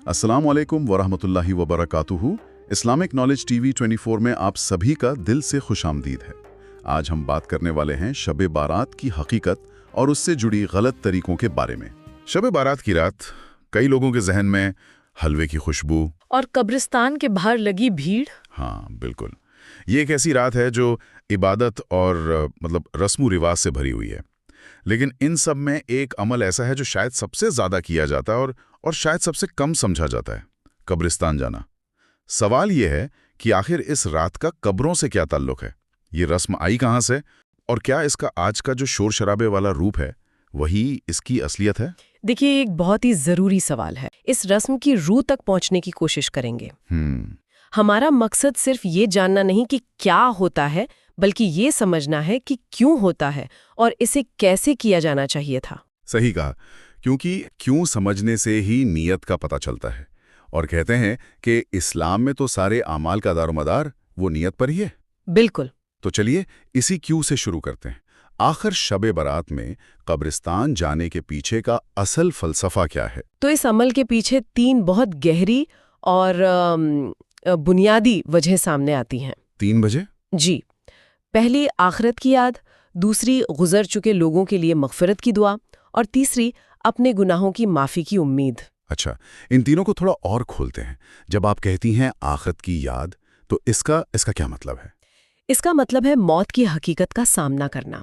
السلام علیکم ورحمۃ اللہ وبرکاتہ۔ اسلامک نالج ٹی وی 24 میں آپ سبھی کا دل سے خوش آمدید ہے۔ آج ہم بات کرنے والے ہیں شب بارات کی حقیقت اور اس سے جڑی غلط طریقوں کے بارے میں۔ شب بارات کی رات کئی لوگوں کے ذہن میں حلوے کی خوشبو اور قبرستان کے باہر لگی بھیڑ۔ ہاں بالکل، یہ ایک ایسی رات ہے جو عبادت اور رسم و رواج سے بھری ہوئی ہے، لیکن ان سب میں ایک عمل ایسا ہے جو شاید سب سے زیادہ کیا جاتا ہے اور شاید سب سے کم سمجھا جاتا ہے: قبرستان جانا۔ سوال یہ ہے کہ آخر اس رات کا قبروں سے کیا تعلق ہے؟ یہ رسم آئی کہاں سے؟ اور کیا اس کا آج کا جو شور شرابے والا روپ ہے وہی اس کی اصلیت ہے؟ دیکھیے، ایک بہت ہی ضروری سوال ہے۔ اس رسم کی روح تک پہنچنے کی کوشش کریں گے۔ ہمارا مقصد صرف یہ جاننا نہیں کہ کیا ہوتا ہے، بلکہ یہ سمجھنا ہے کہ کیوں ہوتا ہے اور اسے کیسے کیا جانا چاہیے تھا۔ صحیح کہا، کیونکہ کیوں سمجھنے سے ہی نیت کا پتہ چلتا ہے، اور کہتے ہیں کہ اسلام میں تو سارے اعمال کا دار و مدار وہ نیت پر ہی ہے۔ بالکل۔ تو چلیے اسی کیوں سے شروع کرتے ہیں۔ آخر شب برات میں قبرستان جانے کے پیچھے کا اصل فلسفہ کیا ہے؟ تو اس عمل کے پیچھے 3 بہت گہری اور بنیادی وجہ سامنے آتی ہیں۔ 3 وجہ؟ جی، پہلی آخرت کی یاد، دوسری گزر چکے لوگوں کے لیے مغفرت کی دعا، اور تیسری اپنے گناہوں کی معافی کی امید۔ اچھا، ان تینوں کو تھوڑا اور کھولتے ہیں۔ جب آپ کہتی ہیں آخرت کی یاد، تو اس کا کیا مطلب ہے؟ اس کا مطلب ہے موت کی حقیقت کا سامنا کرنا۔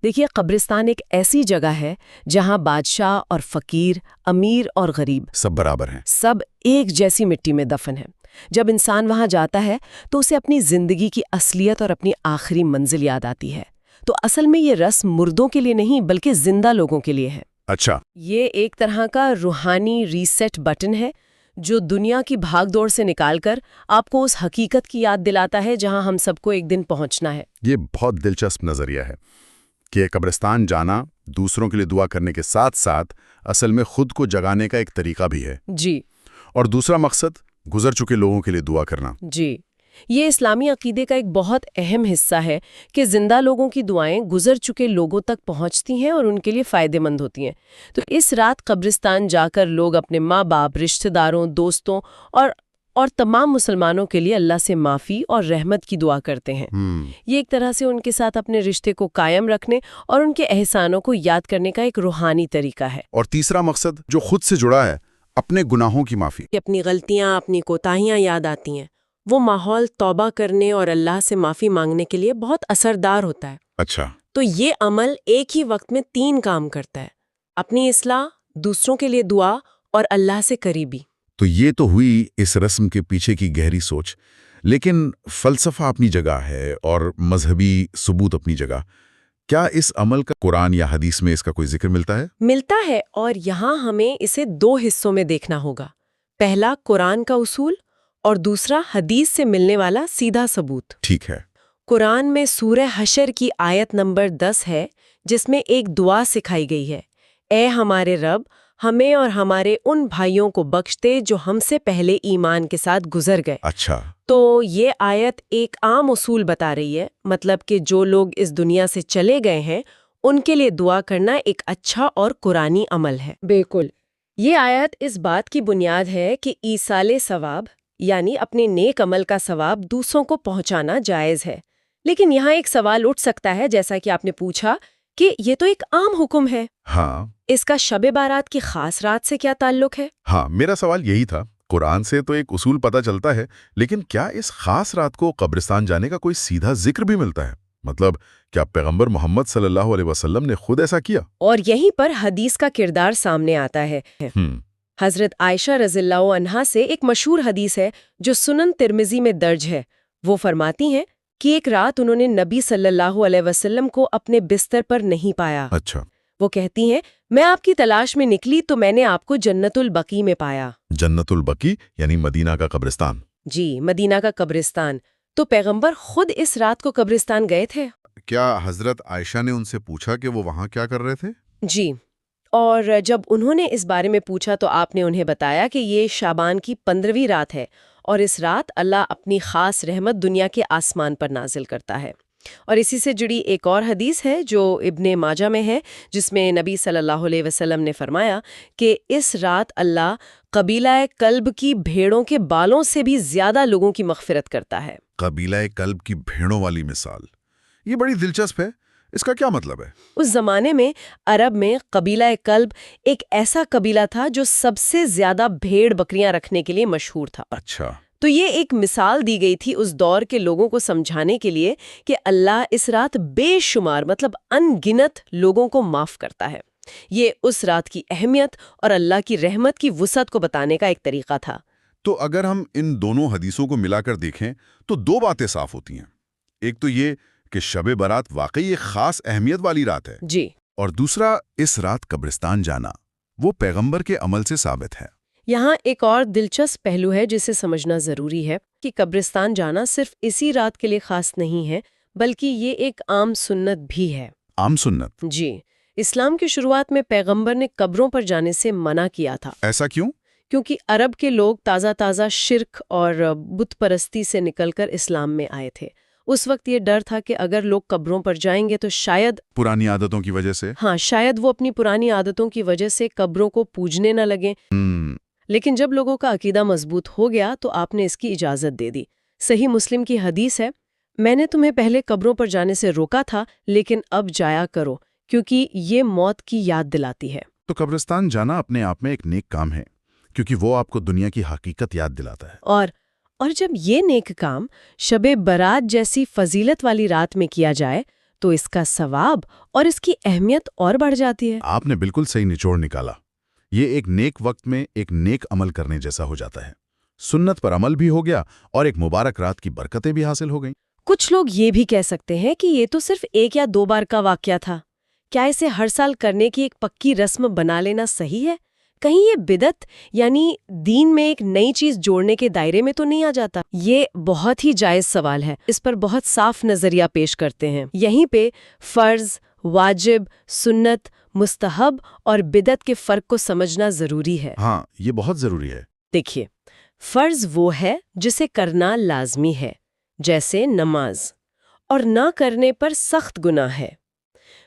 دیکھیے، قبرستان ایک ایسی جگہ ہے جہاں بادشاہ اور فقیر، امیر اور غریب سب برابر ہیں، سب ایک جیسی مٹی میں دفن ہیں۔ جب انسان وہاں جاتا ہے تو اسے اپنی زندگی کی اصلیت اور اپنی آخری منزل یاد آتی ہے۔ تو اصل میں یہ رسم مردوں کے لیے نہیں بلکہ زندہ لوگوں کے لیے ہے۔ اچھا، یہ ایک طرح کا روحانی ریسیٹ بٹن ہے جو دنیا کی بھاگ دوڑ سے نکال کر آپ کو اس حقیقت کی یاد دلاتا ہے جہاں ہم سب کو ایک دن پہنچنا ہے۔ یہ بہت دلچسپ نظریہ ہے کہ قبرستان جانا دوسروں کے لیے دعا کرنے کے ساتھ ساتھ اصل میں خود کو جگانے کا ایک طریقہ بھی ہے۔ جی۔ اور دوسرا مقصد گزر چکے لوگوں کے لیے دعا کرنا۔ جی، یہ اسلامی عقیدے کا ایک بہت اہم حصہ ہے کہ زندہ لوگوں کی دعائیں گزر چکے لوگوں تک پہنچتی ہیں اور ان کے لیے فائدہ مند ہوتی ہیں۔ تو اس رات قبرستان جا کر لوگ اپنے ماں باپ، رشتہ داروں، دوستوں اور تمام مسلمانوں کے لیے اللہ سے معافی اور رحمت کی دعا کرتے ہیں۔ یہ ایک طرح سے ان کے ساتھ اپنے رشتے کو قائم رکھنے اور ان کے احسانوں کو یاد کرنے کا ایک روحانی طریقہ ہے۔ اور تیسرا مقصد جو خود سے جڑا ہے، اپنے گناہوں کی معافی۔ کہ اپنی غلطیاں، اپنی کوتاہیاں یاد آتی ہیں۔ وہ ماحول توبہ کرنے اور اللہ سے معافی مانگنے کے لیے بہت اثردار ہوتا ہے۔ اچھا، تو یہ عمل ایک ہی وقت میں 3 کام کرتا ہے: اپنی اصلاح، دوسروں کے لیے دعا اور اللہ سے قریبی۔ تو یہ تو ہوئی اس رسم کے پیچھے کی گہری سوچ، لیکن فلسفہ اپنی جگہ ہے اور مذہبی ثبوت اپنی جگہ۔ کیا اس عمل کا قرآن یا حدیث میں اس کا کوئی ذکر ملتا ہے؟ ملتا ہے، اور یہاں ہمیں اسے 2 حصوں میں دیکھنا ہوگا۔ پہلا قرآن کا اصول اور دوسرا حدیث سے ملنے والا سیدھا ثبوت۔ ٹھیک ہے۔ قرآن میں سورہ حشر کی آیت نمبر 10 ہے جس میں ایک دعا سکھائی گئی ہے: اے ہمارے رب، ہمیں اور ہمارے ان بھائیوں کو بخش دے جو ہم سے پہلے ایمان کے ساتھ گزر گئے۔ اچھا، تو یہ آیت ایک عام اصول بتا رہی ہے، مطلب کہ جو لوگ اس دنیا سے چلے گئے ہیں ان کے لیے دعا کرنا ایک اچھا اور قرآنی عمل ہے۔ بالکل، یہ آیت اس بات کی بنیاد ہے کہ ایصال ثواب، یعنی اپنے نیک عمل کا ثواب دوسروں کو پہنچانا جائز ہے۔ لیکن یہاں ایک سوال اٹھ سکتا ہے، جیسا کہ آپ نے پوچھا، کہ یہ تو ایک عام حکم ہے، ہاں، اس کا شب بارات کی خاص رات سے کیا تعلق ہے؟ ہاں، میرا سوال یہی تھا۔ قرآن سے تو ایک اصول پتہ چلتا ہے، لیکن کیا اس خاص رات کو قبرستان جانے کا کوئی سیدھا ذکر بھی ملتا ہے؟ مطلب کیا پیغمبر محمد صلی اللہ علیہ وسلم نے خود ایسا کیا؟ اور یہیں پر حدیث کا کردار سامنے آتا ہے۔ حضرت عائشہ رضی اللہ عنہا سے ایک مشہور حدیث ہے جو سنن ترمذی میں درج ہے۔ وہ فرماتی ہیں کہ ایک رات انہوں نے نبی صلی اللہ علیہ وسلم کو اپنے بستر پر نہیں پایا۔ اچھا، وہ کہتی ہیں، میں آپ کی تلاش میں نکلی تو میں نے آپ کو جنت البقیع میں پایا۔ جنت البقیع یعنی مدینہ کا قبرستان؟ جی، مدینہ کا قبرستان۔ تو پیغمبر خود اس رات کو قبرستان گئے تھے؟ کیا حضرت عائشہ نے ان سے پوچھا کہ وہ وہاں کیا کر رہے تھے؟ جی، اور جب انہوں نے اس بارے میں پوچھا تو آپ نے انہیں بتایا کہ یہ شعبان کی 15ویں رات ہے اور اس رات اللہ اپنی خاص رحمت دنیا کے آسمان پر نازل کرتا ہے۔ اور اسی سے جڑی ایک اور حدیث ہے جو ابن ماجہ میں ہے، جس میں نبی صلی اللہ علیہ وسلم نے فرمایا کہ اس رات اللہ قبیلہ کلب کی بھیڑوں کے بالوں سے بھی زیادہ لوگوں کی مغفرت کرتا ہے۔ قبیلہ کلب کی بھیڑوں والی مثال، یہ بڑی دلچسپ ہے۔ اس کا کیا مطلب ہے؟ اس زمانے میں عرب میں قبیلہ کلب ایک ایسا قبیلہ تھا جو سب سے زیادہ بھیڑ بکریاں رکھنے کے لیے مشہور تھا۔ اچھا، تو یہ ایک مثال دی گئی تھی اس دور کے لوگوں کو سمجھانے کے لیے کہ اللہ اس رات بے شمار ان گنت لوگوں کو معاف کرتا ہے۔ یہ اس رات کی اہمیت اور اللہ کی رحمت کی وسعت کو بتانے کا ایک طریقہ تھا۔ تو اگر ہم ان دونوں حدیثوں کو ملا کر دیکھیں تو دو باتیں صاف ہوتی ہیں۔ ایک تو یہ کہ شب برات واقعی ایک خاص اہمیت والی رات ہے، جی، اور دوسرا اس رات قبرستان جانا وہ پیغمبر کے عمل سے ثابت ہے۔ یہاں ایک اور دلچسپ پہلو ہے جسے سمجھنا ضروری ہے کہ قبرستان جانا صرف اسی رات کے لیے خاص نہیں ہے، بلکہ یہ ایک عام سنت بھی ہے۔ عام سنت؟ جی، اسلام کی شروعات میں پیغمبر نے قبروں پر جانے سے منع کیا تھا۔ ایسا کیوں؟ کیونکہ عرب کے لوگ تازہ شرک اور بت پرستی سے نکل کر اسلام میں آئے تھے۔ اس وقت یہ ڈر تھا کہ اگر لوگ قبروں پر جائیں گے تو شاید پرانی عادتوں کی وجہ سے؟ شاید وہ اپنی پرانی عادتوں کی وجہ سے قبروں کو پوجنے نہ لگیں۔ لیکن جب لوگوں کا عقیدہ مضبوط ہو گیا تو آپ نے اس کی اجازت دے دی۔ صحیح مسلم کی حدیث ہے، میں نے تمہیں پہلے قبروں پر جانے سے روکا تھا لیکن اب جایا کرو کیونکہ یہ موت کی یاد دلاتی ہے۔ تو قبرستان جانا اپنے آپ میں ایک نیک کام ہے، کیونکہ وہ آپ کو دنیا کی حقیقت یاد دلاتا ہے۔ اور جب یہ نیک کام شب برات جیسی فضیلت والی رات میں کیا جائے تو اس کا ثواب اور اس کی اہمیت اور بڑھ جاتی ہے۔ آپ نے بالکل صحیح نچوڑ نکالا۔ یہ ایک نیک وقت میں ایک نیک عمل کرنے جیسا ہو جاتا ہے۔ سنت پر عمل بھی ہو گیا اور ایک مبارک رات کی برکتیں بھی حاصل ہو گئیں۔ کچھ لوگ یہ بھی کہہ سکتے ہیں کہ یہ تو صرف 1 یا 2 بار کا واقعہ تھا۔ کیا اسے ہر سال کرنے کی ایک پکی رسم بنا لینا صحیح ہے؟ کہیں یہ بدعت یعنی دین میں ایک نئی چیز جوڑنے کے دائرے میں تو نہیں آ جاتا؟ یہ بہت ہی جائز سوال ہے، اس پر بہت صاف نظریہ پیش کرتے ہیں۔ یہیں پہ فرض، واجب، سنت، مستحب اور بدعت کے فرق کو سمجھنا ضروری ہے۔ ہاں، یہ بہت ضروری ہے۔ دیکھیے، فرض وہ ہے جسے کرنا لازمی ہے، جیسے نماز، اور نہ کرنے پر سخت گناہ ہے۔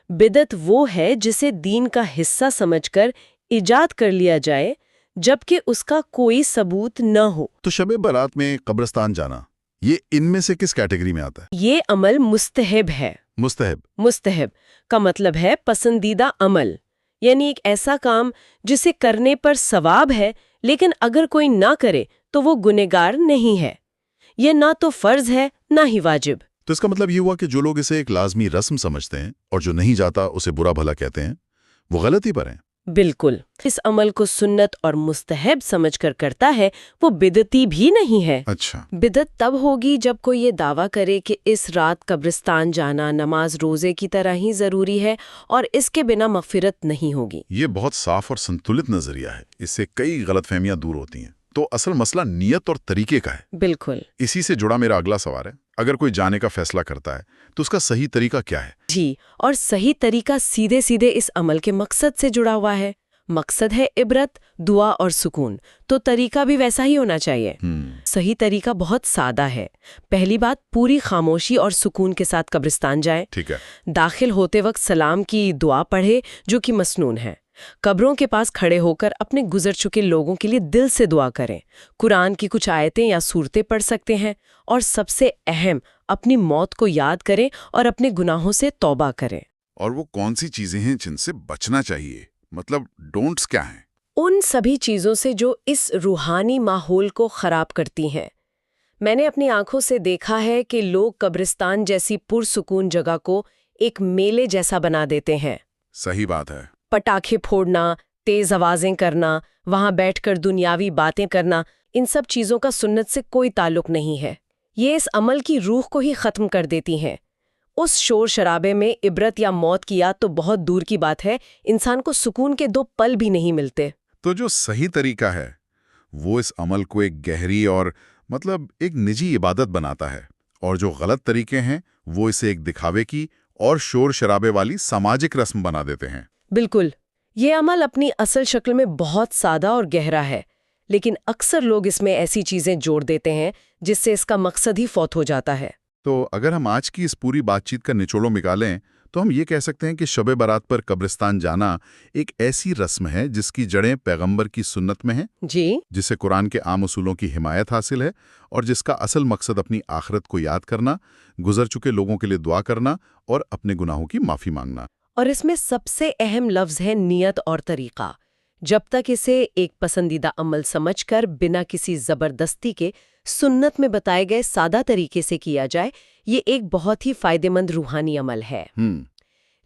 بدعت وہ ہے جسے دین کا حصہ سمجھ کر ایجاد کر لیا جائے جبکہ اس کا کوئی ثبوت نہ ہو۔ تو شب برات میں قبرستان جانا یہ ان میں سے کس کیٹیگری میں آتا ہے؟ یہ عمل مستحب ہے۔ مستحب کا مطلب ہے پسندیدہ عمل، یعنی ایک ایسا کام جسے کرنے پر ثواب ہے لیکن اگر کوئی نہ کرے تو وہ گنہگار نہیں ہے۔ یہ نہ تو فرض ہے نہ ہی واجب۔ تو اس کا مطلب یہ ہوا کہ جو لوگ اسے ایک لازمی رسم سمجھتے ہیں اور جو نہیں جاتا اسے برا بھلا کہتے ہیں، وہ غلطی پر ہیں۔ بالکل، اس عمل کو سنت اور مستحب سمجھ کر کرتا ہے وہ بدعتی بھی نہیں ہے۔ اچھا، بدعت تب ہوگی جب کوئی یہ دعویٰ کرے کہ اس رات قبرستان جانا نماز روزے کی طرح ہی ضروری ہے اور اس کے بنا مغفرت نہیں ہوگی۔ یہ بہت صاف اور سنتولت نظریہ ہے، اس سے کئی غلط فہمیاں دور ہوتی ہیں۔ تو اصل مسئلہ نیت اور طریقے کا ہے۔ بالکل، اسی سے جڑا میرا اگلا سوال ہے، اگر کوئی جانے کا فیصلہ کرتا ہے تو اس کا صحیح طریقہ کیا ہے؟ جی، اور صحیح طریقہ سیدھے اس عمل کے مقصد سے جڑا ہوا ہے۔ مقصد ہے عبرت، دعا اور سکون، تو طریقہ بھی ویسا ہی ہونا چاہیے۔ صحیح طریقہ بہت سادہ ہے۔ پہلی بات، پوری خاموشی اور سکون کے ساتھ قبرستان جائیں۔ ٹھیک ہے۔ داخل ہوتے وقت سلام کی دعا پڑھے جو کہ مسنون ہے۔ قبروں کے پاس کھڑے ہو کر اپنے گزر چکے لوگوں کے لیے دل سے دعا کریں۔ قرآن کی کچھ آیتیں یا سورتیں پڑھ سکتے ہیں، اور سب سے اہم، اپنی موت کو یاد کریں اور اپنے گناہوں سے توبہ کریں۔ اور وہ کون سی چیزیں ہیں جن سے بچنا چاہیے؟ مطلب ڈونٹس کیا ہیں؟ ان سبھی چیزوں سے جو اس روحانی ماحول کو خراب کرتی ہیں۔ میں نے اپنی آنکھوں سے دیکھا ہے کہ لوگ قبرستان جیسی پرسکون جگہ کو ایک میلے جیسا بنا دیتے ہیں۔ صحیح بات ہے۔ پٹاخے پھوڑنا، تیز آوازیں کرنا، وہاں بیٹھ کر دنیاوی باتیں کرنا، ان سب چیزوں کا سنت سے کوئی تعلق نہیں ہے۔ یہ اس عمل کی روح کو ہی ختم کر دیتی ہیں۔ اس شور شرابے میں عبرت یا موت کی یاد تو بہت دور کی بات ہے، انسان کو سکون کے 2 پل بھی نہیں ملتے۔ تو جو صحیح طریقہ ہے وہ اس عمل کو ایک گہری اور ایک نجی عبادت بناتا ہے، اور جو غلط طریقے ہیں وہ اسے ایک دکھاوے کی اور شور شرابے والی سماجک رسم بنا دیتے ہیں۔ بالکل، یہ عمل اپنی اصل شکل میں بہت سادہ اور گہرا ہے، لیکن اکثر لوگ اس میں ایسی چیزیں جوڑ دیتے ہیں جس سے اس کا مقصد ہی فوت ہو جاتا ہے۔ تو اگر ہم آج کی اس پوری بات چیت کا نچوڑوں نکالیں تو ہم یہ کہہ سکتے ہیں کہ شب برات پر قبرستان جانا ایک ایسی رسم ہے جس کی جڑیں پیغمبر کی سنت میں ہیں، جی، جسے قرآن کے عام اصولوں کی حمایت حاصل ہے، اور جس کا اصل مقصد اپنی آخرت کو یاد کرنا، گزر چکے لوگوں کے لیے دعا کرنا اور اپنے گناہوں کی معافی مانگنا۔ اور اس میں سب سے اہم لفظ ہے نیت اور طریقہ۔ جب تک اسے ایک پسندیدہ عمل سمجھ کر بنا کسی زبردستی کے سنت میں بتائے گئے سادہ طریقے سے کیا جائے، یہ ایک بہت ہی فائدہ مند روحانی عمل ہے۔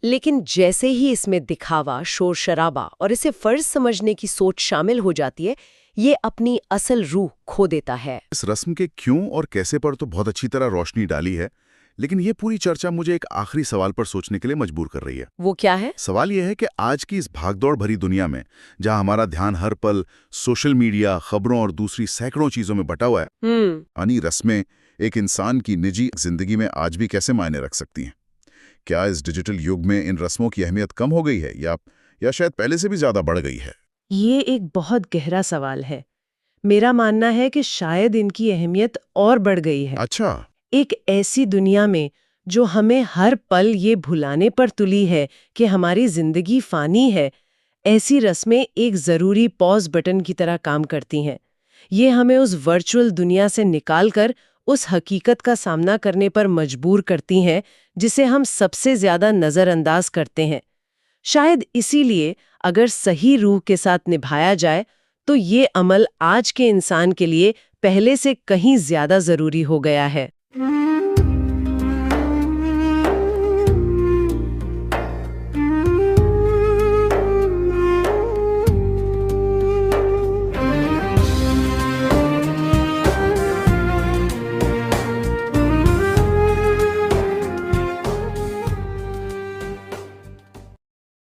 لیکن جیسے ہی اس میں دکھاوا، شور شرابہ اور اسے فرض سمجھنے کی سوچ شامل ہو جاتی ہے، یہ اپنی اصل روح کھو دیتا ہے۔ اس رسم کے کیوں اور کیسے پر تو بہت اچھی طرح روشنی ڈالی ہے، لیکن یہ پوری چرچا مجھے ایک آخری سوال پر سوچنے کے لیے مجبور کر رہی ہے۔ وہ کیا ہے؟ سوال یہ ہے کہ آج کی اس بھاگ دوڑ بھری دنیا میں جہاں ہمارا دھیان ہر پل سوشل میڈیا، خبروں اور دوسری سینکڑوں چیزوں میں بٹا ہوا ہے، یعنی رسمیں ایک انسان کی نجی زندگی میں آج بھی کیسے معنی رکھ سکتی ہیں؟ کیا اس ڈیجیٹل یگ میں ان رسموں کی اہمیت کم ہو گئی ہے یا شاید پہلے سے بھی زیادہ بڑھ گئی ہے؟ یہ ایک بہت گہرا سوال ہے۔ میرا ماننا ہے کہ شاید ان کی اہمیت اور بڑھ گئی ہے۔ اچھا۔ ایک ایسی دنیا میں جو ہمیں ہر پل یہ بھلانے پر تلی ہے کہ ہماری زندگی فانی ہے، ایسی رسمیں ایک ضروری پاز بٹن کی طرح کام کرتی ہیں۔ یہ ہمیں اس ورچوئل دنیا سے نکال کر اس حقیقت کا سامنا کرنے پر مجبور کرتی ہیں جسے ہم سب سے زیادہ نظر انداز کرتے ہیں۔ شاید اسی لیے اگر صحیح روح کے ساتھ نبھایا جائے تو یہ عمل آج کے انسان کے لیے پہلے سے کہیں زیادہ ضروری ہو گیا ہے۔